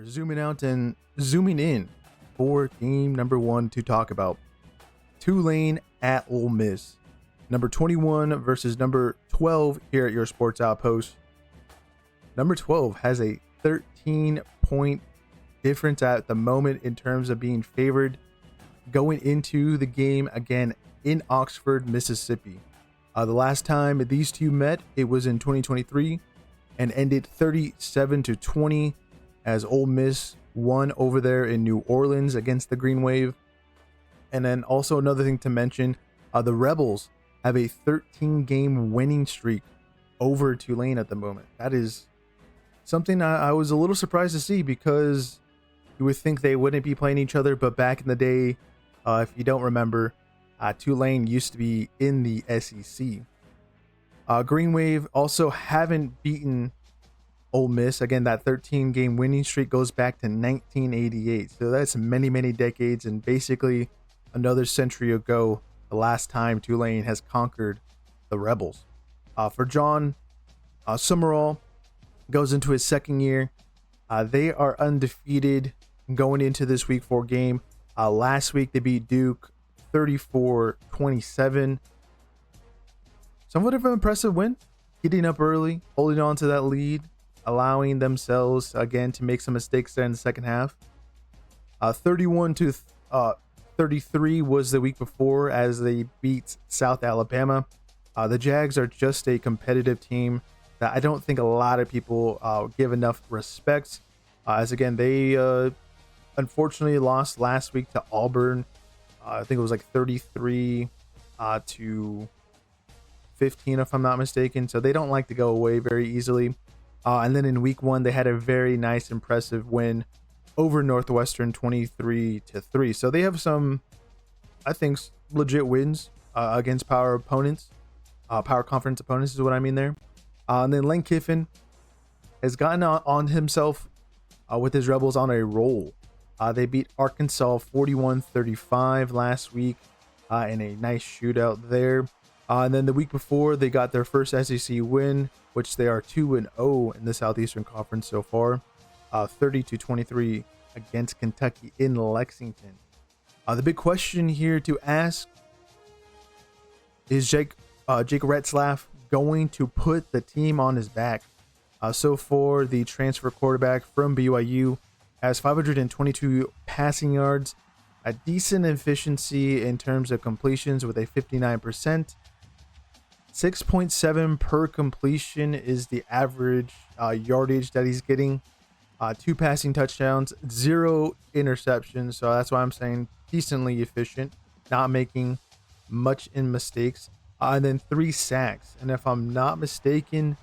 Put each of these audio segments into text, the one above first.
zooming out and zooming in for game number 1 to talk about. Tulane at Ole Miss. Number 21 versus number 12 here at your Sports Outpost. Number 12 has a 13-point difference at the moment in terms of being favored going into the game again in Oxford, Mississippi. The last time these two met, it was in 2023 and ended 37-20 as Ole Miss won over there in New Orleans against the Green Wave. And then also another thing to mention, the Rebels have a 13-game winning streak over Tulane at the moment. That is something I was a little surprised to see, because you would think they wouldn't be playing each other. But back in the day, if you don't remember, Tulane used to be in the SEC. Green Wave also haven't beaten Ole Miss. Again, that 13-game winning streak goes back to 1988. So that's many, many decades, and basically another century ago, the last time Tulane has conquered the Rebels. For John Summerall, goes into his second year. They are undefeated going into this week 4 game. Last week they beat Duke 34-27. Somewhat of an impressive win, getting up early, holding on to that lead, allowing themselves again to make some mistakes there in the second half. 31-33 was the week before as they beat South Alabama. The Jags are just a competitive team that I don't think a lot of people give enough respect. As again, they unfortunately lost last week to Auburn. I think it was like 33-15, if I'm not mistaken. So they don't like to go away very easily. And then in week 1, they had a very nice, impressive win over Northwestern 23-3. So they have some, I think, legit wins against power opponents. Power conference opponents is what I mean there. And then Lane Kiffin has gotten on himself with his Rebels on a roll. They beat Arkansas 41-35 last week in a nice shootout there. And then the week before, they got their first SEC win, which they are 2-0 in the Southeastern Conference so far. 30-23 against Kentucky in Lexington. The big question here to ask is Jake Retzlaff going to put the team on his back? So far, the transfer quarterback from BYU has 522 passing yards, a decent efficiency in terms of completions with a 59%. 6.7 per completion is the average yardage that he's getting. 2 passing touchdowns, 0 interceptions. So that's why I'm saying decently efficient, not making much in mistakes. And then 3 sacks. And if I'm not mistaken,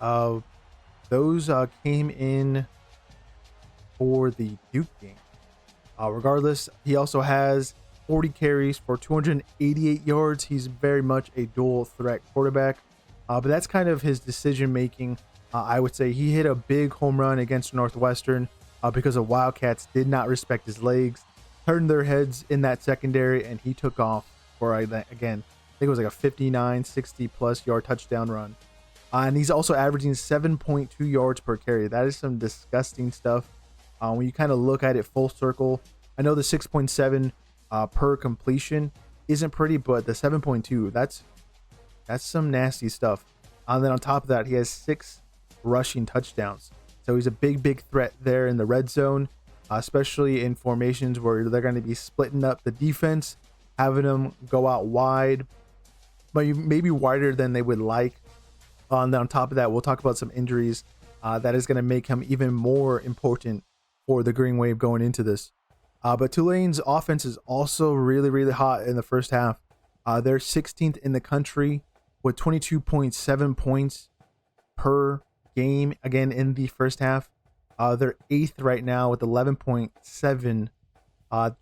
those came in for the Duke game. Regardless, he also has 40 carries for 288 yards. He's very much a dual threat quarterback. But that's kind of his decision making. I would say he hit a big home run against Northwestern because the Wildcats did not respect his legs, turned their heads in that secondary, and he took off for, again, I think it was like a 59, 60 plus yard touchdown run. And he's also averaging 7.2 yards per carry. That is some disgusting stuff. When you kind of look at it full circle, I know the 6.7 per completion isn't pretty, but the 7.2, that's some nasty stuff. And then on top of that, he has 6 rushing touchdowns. So he's a big threat there in the red zone, especially in formations where they're going to be splitting up the defense, having them go out wide, but maybe wider than they would like. And then on top of that, we'll talk about some injuries that is going to make him even more important for the Green Wave going into this. But Tulane's offense is also really hot in the first half. They're 16th in the country with 22.7 points per game, again, in the first half. They're 8th right now with 11.7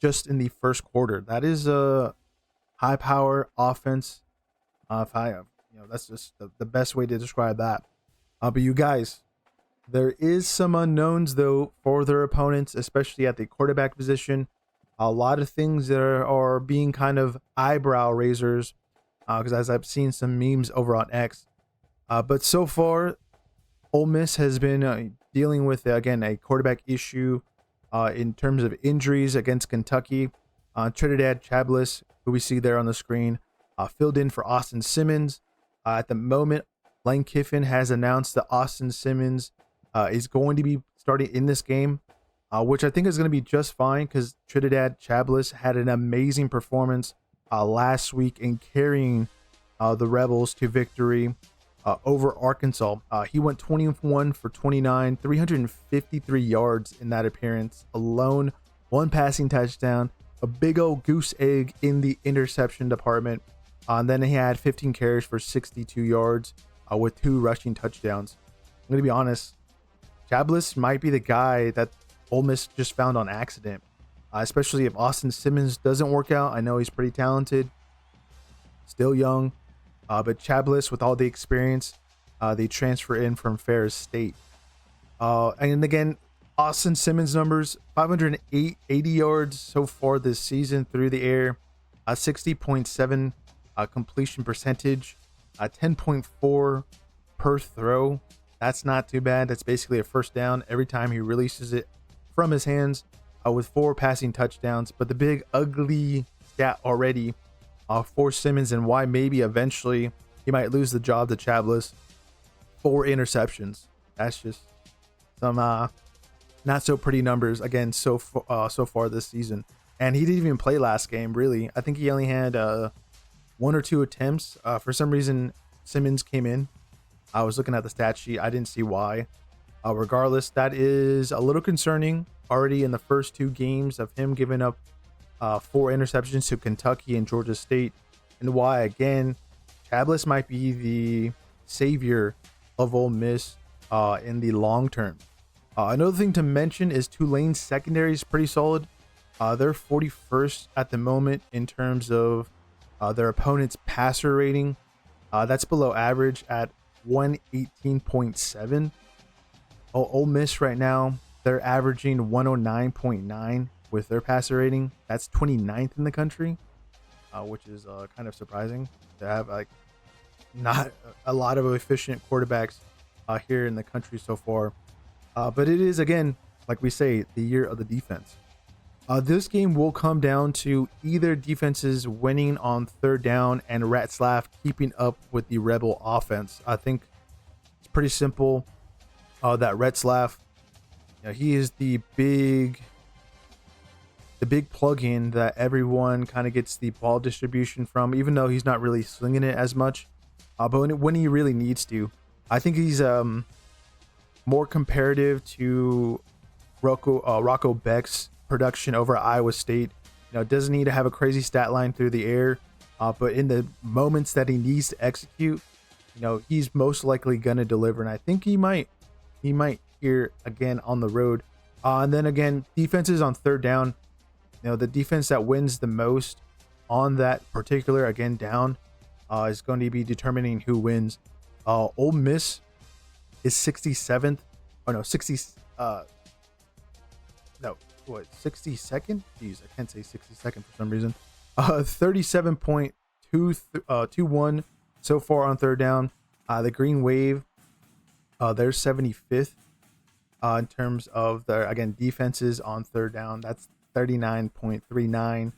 just in the first quarter. That is a high power offense. That's just the best way to describe that. But you guys, there is some unknowns though for their opponents, especially at the quarterback position. A lot of things that are being kind of eyebrow raisers, because as I've seen some memes over on X. But so far, Ole Miss has been dealing with, again, a quarterback issue in terms of injuries against Kentucky. Trinidad Chablis, who we see there on the screen, filled in for Austin Simmons. At the moment, Lane Kiffin has announced that Austin Simmons is going to be starting in this game, which I think is going to be just fine because Trinidad Chablis had an amazing performance last week in carrying the Rebels to victory over Arkansas. He went 21 for 29, 353 yards in that appearance alone, one passing touchdown, a big old goose egg in the interception department. And then he had 15 carries for 62 yards with 2 rushing touchdowns. I'm going to be honest, Chablis might be the guy that Ole Miss just found on accident, especially if Austin Simmons doesn't work out. I know he's pretty talented, still young, but Chablis, with all the experience, they transfer in from Ferris State. And again, Austin Simmons numbers: 580 yards so far this season through the air, 60.7 completion percentage, 10.4 per throw. That's not too bad. That's basically a first down every time he releases it from his hands, with 4 passing touchdowns. But the big ugly stat already for Simmons, and why maybe eventually he might lose the job to Chablis: 4 interceptions. That's just some not so pretty numbers again so far this season. And he didn't even play last game, really. I think he only had 1 or 2 attempts. For some reason, Simmons came in. I was looking at the stat sheet. I didn't see why. Regardless, that is a little concerning already in the first 2 games of him giving up 4 interceptions to Kentucky and Georgia State. And why, again, Chablis might be the savior of Ole Miss in the long term. Another thing to mention is Tulane's secondary is pretty solid. They're 41st at the moment in terms of their opponent's passer rating. That's below average at 118.7. Ole Miss right now, they're averaging 109.9 with their passer rating. That's 29th in the country, which is kind of surprising to have not a lot of efficient quarterbacks here in the country so far. But it is, again, like we say, the year of the defense. This game will come down to either defenses winning on third down and Retzlaff keeping up with the Rebel offense. I think it's pretty simple that Retzlaff, he is the big plug-in that everyone kind of gets the ball distribution from, even though he's not really slinging it as much. But when he really needs to, I think he's more comparative to Rocco Beck's production over at Iowa State. Doesn't need to have a crazy stat line through the air, but in the moments that he needs to execute, he's most likely gonna deliver, and I think he might here again on the road. And then again, defenses on third down, the defense that wins the most on that particular again down is going to be determining who wins. Ole Miss is 67th. Oh no, 62nd? Jeez, I can't say 62nd for some reason. 37.21 so far on third down. The Green Wave, they're 75th in terms of their, again, defenses on third down. That's 39.39.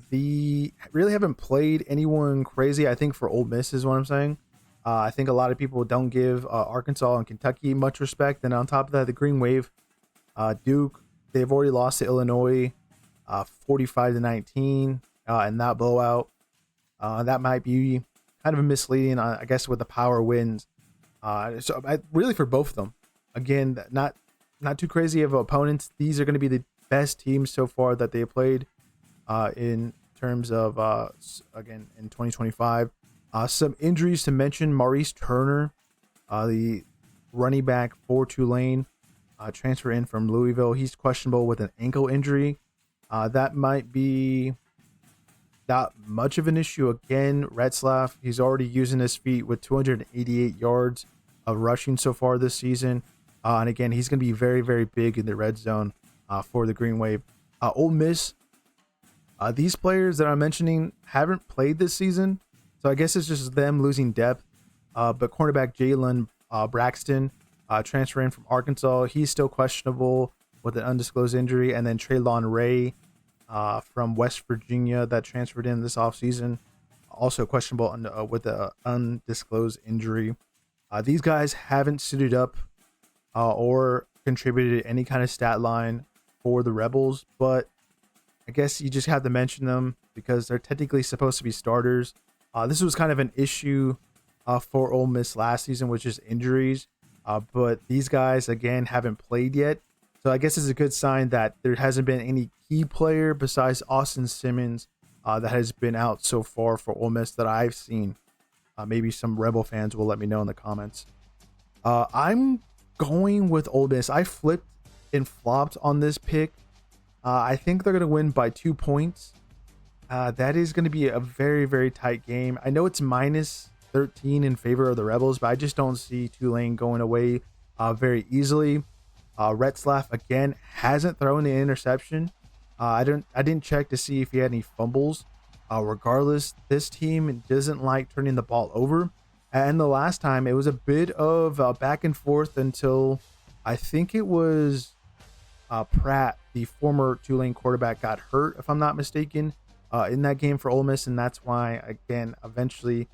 They really haven't played anyone crazy, I think, for Ole Miss is what I'm saying. I think a lot of people don't give Arkansas and Kentucky much respect. And on top of that, the Green Wave, Duke, they've already lost to Illinois 45-19 in that blowout. That might be kind of misleading, I guess, with the power wins. Really for both of them. Again, not too crazy of opponents. These are going to be the best teams so far that they played in terms of, again, in 2025. Some injuries to mention: Maurice Turner, the running back for Tulane, transfer in from Louisville. He's questionable with an ankle injury. That might be not much of an issue. Again, Retzlaff, he's already using his feet with 288 yards of rushing so far this season. And again, he's going to be very, very big in the red zone for the Green Wave. Ole Miss, these players that I'm mentioning haven't played this season, so I guess it's just them losing depth. But cornerback Jalen Braxton, transferring from Arkansas. He's still questionable with an undisclosed injury. And then Traylon Ray from West Virginia that transferred in this offseason, also questionable with an undisclosed injury. These guys haven't suited up or contributed any kind of stat line for the Rebels, but I guess you just have to mention them because they're technically supposed to be starters. This was kind of an issue for Ole Miss last season, which is injuries. But these guys, again, haven't played yet. So I guess it's a good sign that there hasn't been any key player besides Austin Simmons that has been out so far for Ole Miss that I've seen. Maybe some Rebel fans will let me know in the comments. I'm going with Ole Miss. I flipped and flopped on this pick. I think they're going to win by 2 points. That is going to be a very, very tight game. I know it's minus 13 in favor of the Rebels, but I just don't see Tulane going away very easily. Retzlaff again hasn't thrown an interception. I didn't check to see if he had any fumbles. Regardless, this team doesn't like turning the ball over. And the last time it was a bit of back and forth until I think it was Pratt, the former Tulane quarterback, got hurt, if I'm not mistaken, in that game for Ole Miss. And that's why, again, eventually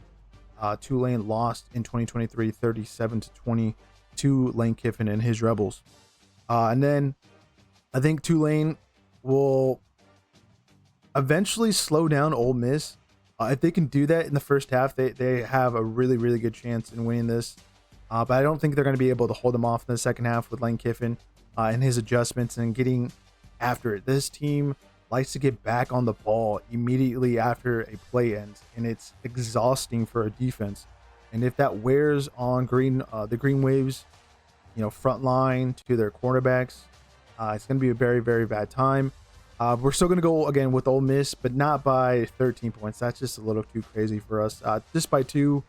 Tulane lost in 2023, 37-20 to Lane Kiffin and his Rebels. And then I think Tulane will eventually slow down Ole Miss. If they can do that in the first half, they have a really, really good chance in winning this. But I don't think they're going to be able to hold them off in the second half with Lane Kiffin and his adjustments and getting after it. This team likes to get back on the ball immediately after a play ends, and it's exhausting for a defense. And if that wears on the Green Waves, front line to their cornerbacks, it's going to be a very, very bad time. We're still going to go again with Ole Miss, but not by 13 points. That's just a little too crazy for us. Just by 2,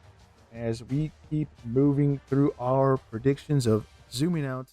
as we keep moving through our predictions of zooming out.